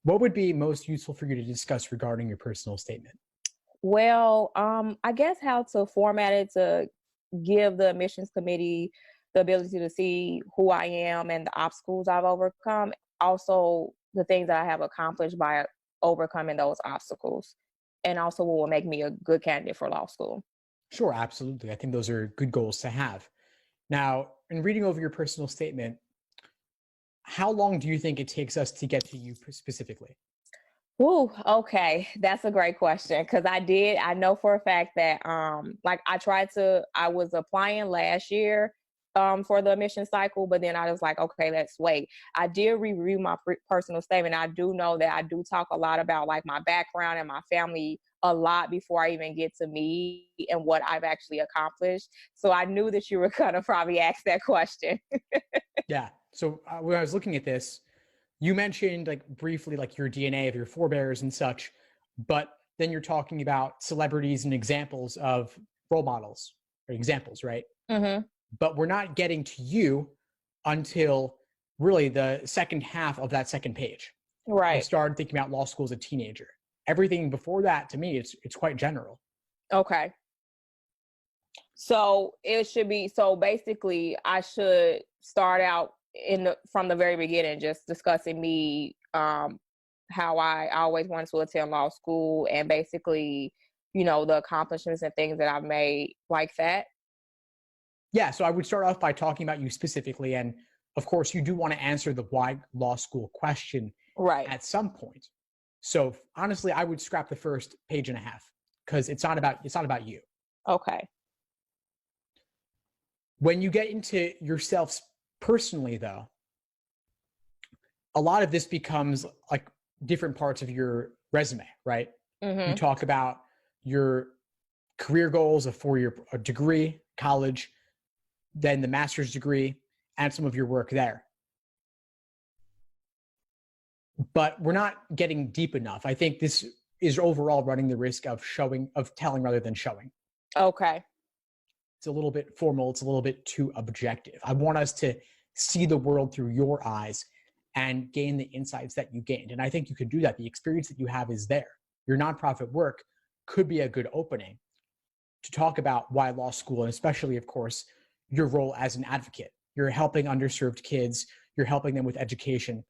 What would be most useful for you to discuss regarding your personal statement? Well, I guess how to format it to give the admissions committee the ability to see who I am and the obstacles I've overcome. Also, the things that I have accomplished by overcoming those obstacles, and also what will make me a good candidate for law school. Sure, absolutely. I think those are good goals to have. Now, in reading over your personal statement, how long do you think it takes us to get to you specifically? Ooh, okay. That's a great question. Cause I know for a fact that, like I was applying last year, for the admission cycle, but then I was like, okay, let's wait. I did review my personal statement. I do know that I do talk a lot about like my background and my family a lot before I even get to me and what I've actually accomplished. So I knew that you were going to probably ask that question. Yeah. So when I was looking at this, you mentioned like briefly like your DNA of your forebears and such, but then you're talking about celebrities and examples of role models or examples, right? Hmm. But we're not getting to you until really the second half of that second page. I've Right. started thinking about law school as a teenager. Everything before that, to me, it's quite general. Okay. So it should be, so basically I should start out from the very beginning, just discussing me, how I always wanted to attend law school and basically, the accomplishments and things that I've made like that. Yeah, so I would start off by talking about you specifically. And of course, you do want to answer the why law school question Right. at some point. So honestly, I would scrap the first page and a half because it's not about you. Okay. When you get into yourself personally, though, a lot of this becomes like different parts of your resume, right? You Hmm. talk about your career goals, a 4-year degree, college, then the master's degree, and some of your work there. But we're not getting deep enough. I think this is overall running the risk of telling rather than showing. Okay. It's a little bit formal. It's a little bit too objective. I want us to see the world through your eyes and gain the insights that you gained. And I think you can do that. The experience that you have is there. Your nonprofit work could be a good opening to talk about why law school, and especially, of course, your role as an advocate. You're helping underserved kids. You're helping them with education.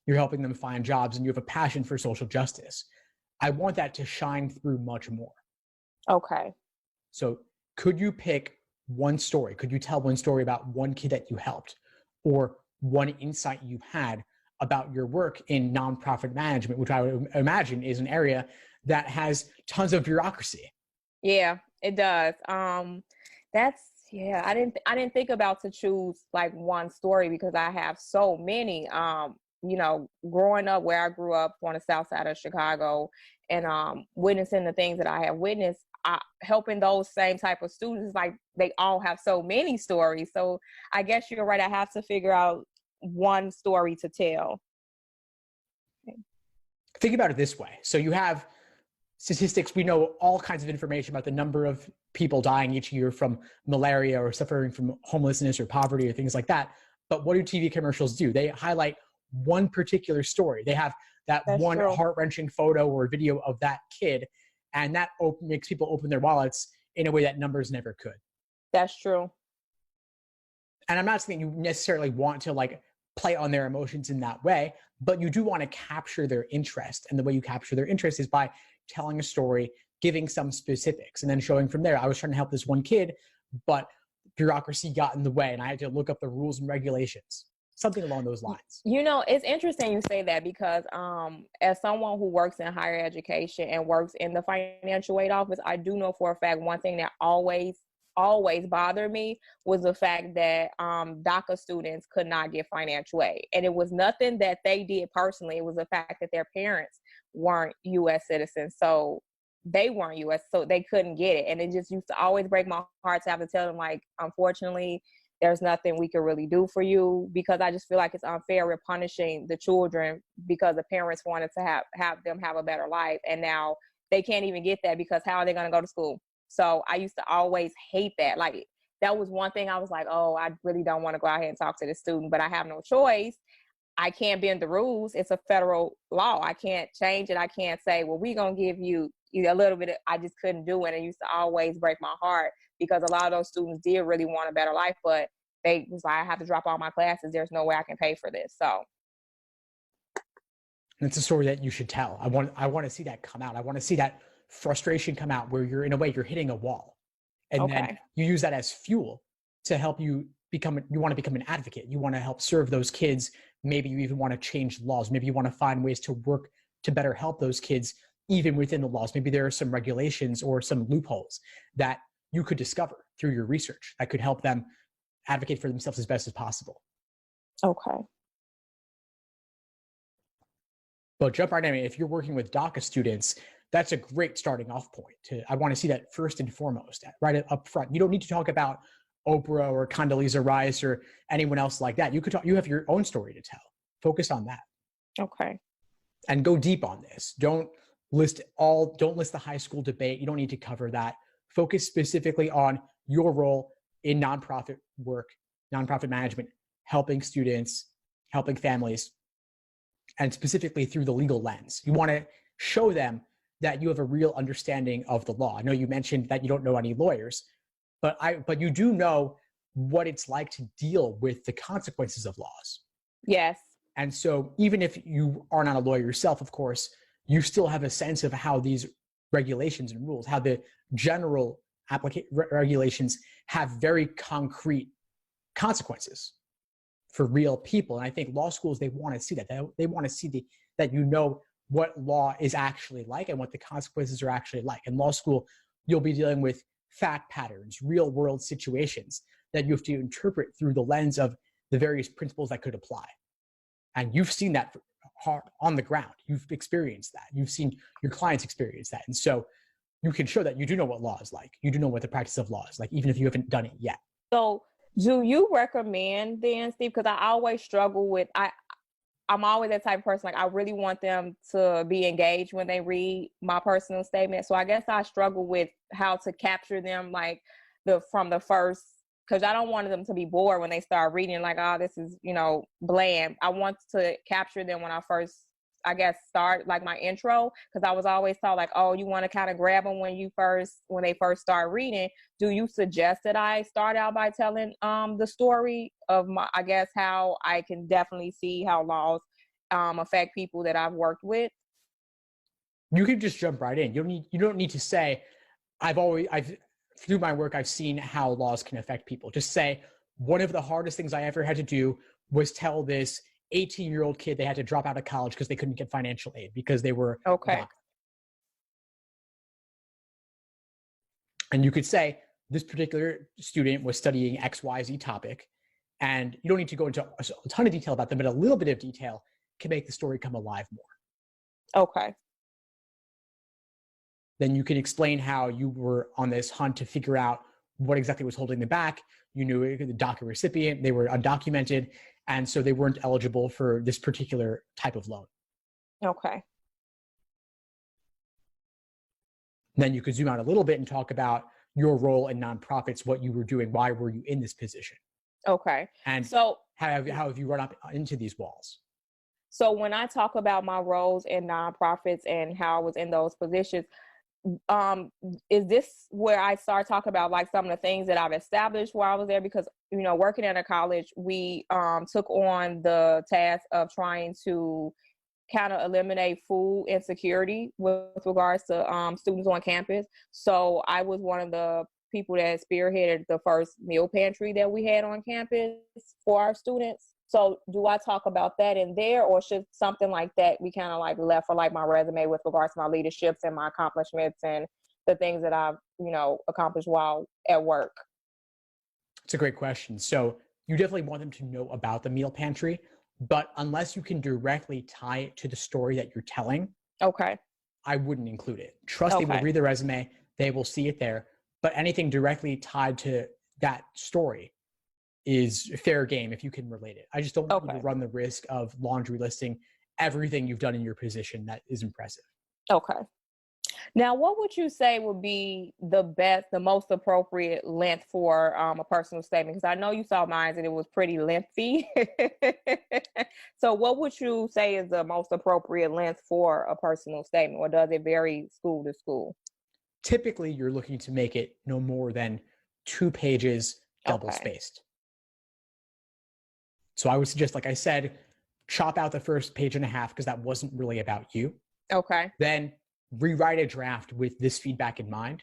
You're helping them find jobs, and you have a passion for social justice. I want that to shine through much more. Okay. So could you pick one story? Could you tell one story about one kid that you helped or one insight you had about your work in nonprofit management, which I would imagine is an area that has tons of bureaucracy? Yeah, it does. That's yeah. I didn't think about to choose like one story because I have so many. Growing up where I grew up on the south side of Chicago and witnessing the things that I have witnessed, helping those same type of students, like they all have so many stories. So I guess you're right. I have to figure out one story to tell. Think about it this way. So you have statistics. We know all kinds of information about the number of people dying each year from malaria or suffering from homelessness or poverty or things like that. But what do TV commercials do? They highlight one particular story. They have that That's one true. heart-wrenching photo or video of that kid, and that makes people open their wallets in a way that numbers never could. That's true. And I'm not saying you necessarily want to like play on their emotions in that way, but you do want to capture their interest. And the way you capture their interest is by telling a story, giving some specifics, and then showing from there. I was trying to help this one kid, but bureaucracy got in the way and I had to look up the rules and regulations, something along those lines. It's interesting you say that because as someone who works in higher education and works in the financial aid office, I do know for a fact one thing that always bothered me was the fact that DACA students could not get financial aid. And it was nothing that they did personally. It was the fact that their parents weren't U.S. citizens. So they weren't U.S., so they couldn't get it. And it just used to always break my heart to have to tell them, like, unfortunately, there's nothing we can really do for you, because I just feel like it's unfair. We're punishing the children because the parents wanted to have them have a better life. And now they can't even get that because how are they going to go to school? So I used to always hate that. Like, that was one thing I was like, oh, I really don't want to go out here and talk to the student, but I have no choice. I can't bend the rules. It's a federal law. I can't change it. I can't say, well, we're going to give you a little bit. I just couldn't do it. And it used to always break my heart because a lot of those students did really want a better life, but they was like, I have to drop all my classes. There's no way I can pay for this. So. And it's a story that you should tell. I want to see that come out. I want to see that frustration come out where you're, in a way, you're hitting a wall. And then you use that as fuel to help you want to become an advocate. You want to help serve those kids. Maybe you even want to change laws. Maybe you want to find ways to work to better help those kids, even within the laws. Maybe there are some regulations or some loopholes that you could discover through your research that could help them advocate for themselves as best as possible. Okay. But jump right in. If you're working with DACA students, that's a great starting off point. I want to see that first and foremost, right up front. You don't need to talk about Oprah or Condoleezza Rice or anyone else like that. You have your own story to tell. Focus on that. Okay. And go deep on this. Don't list the high school debate. You don't need to cover that. Focus specifically on your role in nonprofit work, nonprofit management, helping students, helping families, and specifically through the legal lens. You want to show them that you have a real understanding of the law. I know you mentioned that you don't know any lawyers, but you do know what it's like to deal with the consequences of laws. Yes. And so even if you are not a lawyer yourself, of course, you still have a sense of how these regulations and rules, how the general regulations have very concrete consequences for real people. And I think law schools, they want to see that. They want to see that you know what law is actually like and what the consequences are actually like. In law school, you'll be dealing with fact patterns, real world situations that you have to interpret through the lens of the various principles that could apply. And you've seen that on the ground. You've experienced that. You've seen your clients experience that. And so you can show that you do know what law is like. You do know what the practice of law is like, even if you haven't done it yet. So do you recommend then, Steve? Because I always struggle with, I'm always that type of person, like I really want them to be engaged when they read my personal statement. So I guess I struggle with how to capture them, like from the first, because I don't want them to be bored when they start reading, like, oh, this is, bland. I want to capture them when I first, I guess, start like my intro, because I was always taught like, oh, you want to kind of grab them when they first start reading. Do you suggest that I start out by telling the story of I guess how I can definitely see how laws affect people that I've worked with? You can just jump right in. You don't need to say, through my work, I've seen how laws can affect people. Just say, one of the hardest things I ever had to do was tell this 18-year-old kid they had to drop out of college because they couldn't get financial aid because they were okay. DACA. And you could say, this particular student was studying XYZ topic, and you don't need to go into a ton of detail about them, but a little bit of detail can make the story come alive more. Okay. Then you can explain how you were on this hunt to figure out what exactly was holding them back. You knew the DACA recipient, they were undocumented, and so they weren't eligible for this particular type of loan. Okay. Then you could zoom out a little bit and talk about your role in nonprofits, what you were doing, why were you in this position? Okay. And so how have you run up into these walls? So when I talk about my roles in nonprofits and how I was in those positions, is this where I start talking about like some of the things that I've established while I was there? Because, working at a college, we took on the task of trying to kind of eliminate food insecurity with regards to students on campus. So I was one of the people that spearheaded the first meal pantry that we had on campus for our students. So do I talk about that in there, or should something like that be kind of like left for like my resume with regards to my leaderships and my accomplishments and the things that I've, accomplished while at work? It's a great question. So you definitely want them to know about the meal pantry, but unless you can directly tie it to the story that you're telling, okay, I wouldn't include it. Trust They will read the resume, they will see it there, but anything directly tied to that story is fair game if you can relate it. I just don't want you to run the risk of laundry listing everything you've done in your position that is impressive. Okay. Now, what would you say would be the most appropriate length for a personal statement? Because I know you saw mine and it was pretty lengthy. So, what would you say is the most appropriate length for a personal statement, or does it vary school to school? Typically, you're looking to make it no more than 2 pages double Okay. spaced. So I would suggest, like I said, chop out the first page and a half because that wasn't really about you. Okay. Then rewrite a draft with this feedback in mind.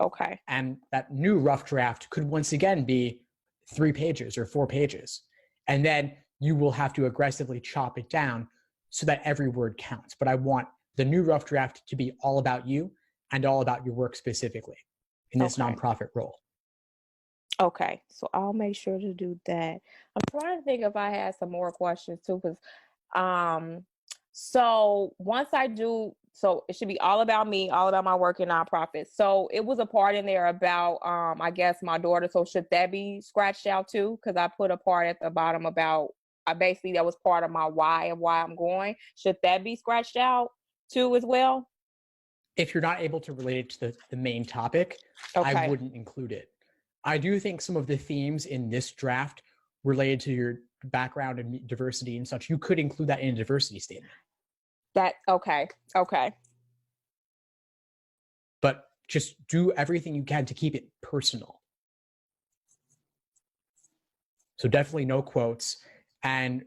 Okay. And that new rough draft could once again be 3 pages or 4 pages. And then you will have to aggressively chop it down so that every word counts. But I want the new rough draft to be all about you and all about your work specifically in this Okay. nonprofit role. Okay. So I'll make sure to do that. I'm trying to think if I had some more questions too, because so once I do, so it should be all about me, all about my work in nonprofits. So it was a part in there about I guess my daughter. So should that be scratched out too? Because I put a part at the bottom about I basically that was part of my why of why I'm going. Should that be scratched out too as well? If you're not able to relate it to the main topic, I Okay. wouldn't include it. I do think some of the themes in this draft related to your background and diversity and such, you could include that in a diversity statement. That okay. Okay. But just do everything you can to keep it personal. So definitely no quotes. And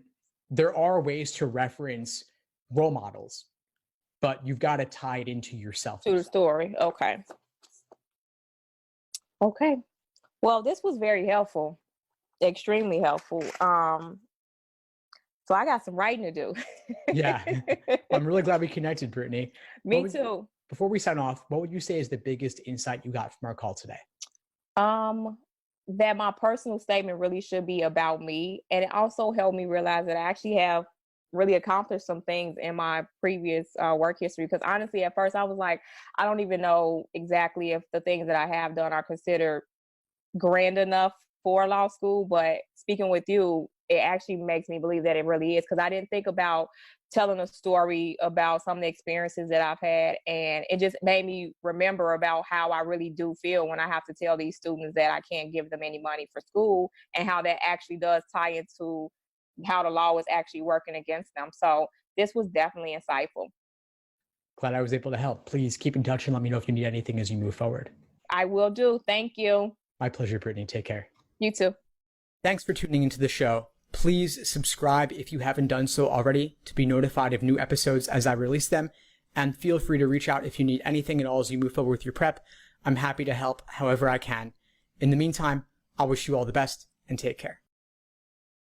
there are ways to reference role models, but you've got to tie it into yourself. To the story. Okay. Okay. Well, this was very helpful. Extremely helpful. So I got some writing to do. Yeah. I'm really glad we connected, Brittany. Me too. Before we sign off, what would you say is the biggest insight you got from our call today? That my personal statement really should be about me. And it also helped me realize that I actually have really accomplished some things in my previous work history. Because honestly, at first I was like, I don't even know exactly if the things that I have done are considered grand enough for law school. But speaking with you, it actually makes me believe that it really is, because I didn't think about telling a story about some of the experiences that I've had, and it just made me remember about how I really do feel when I have to tell these students that I can't give them any money for school, and how that actually does tie into how the law is actually working against them. So this was definitely insightful. Glad I was able to help. Please keep in touch and let me know if you need anything as you move forward. I will do. Thank you. My pleasure, Brittany. Take care. You too. Thanks for tuning into the show. Please subscribe if you haven't done so already to be notified of new episodes as I release them. And feel free to reach out if you need anything at all as you move forward with your prep. I'm happy to help however I can. In the meantime, I wish you all the best and take care.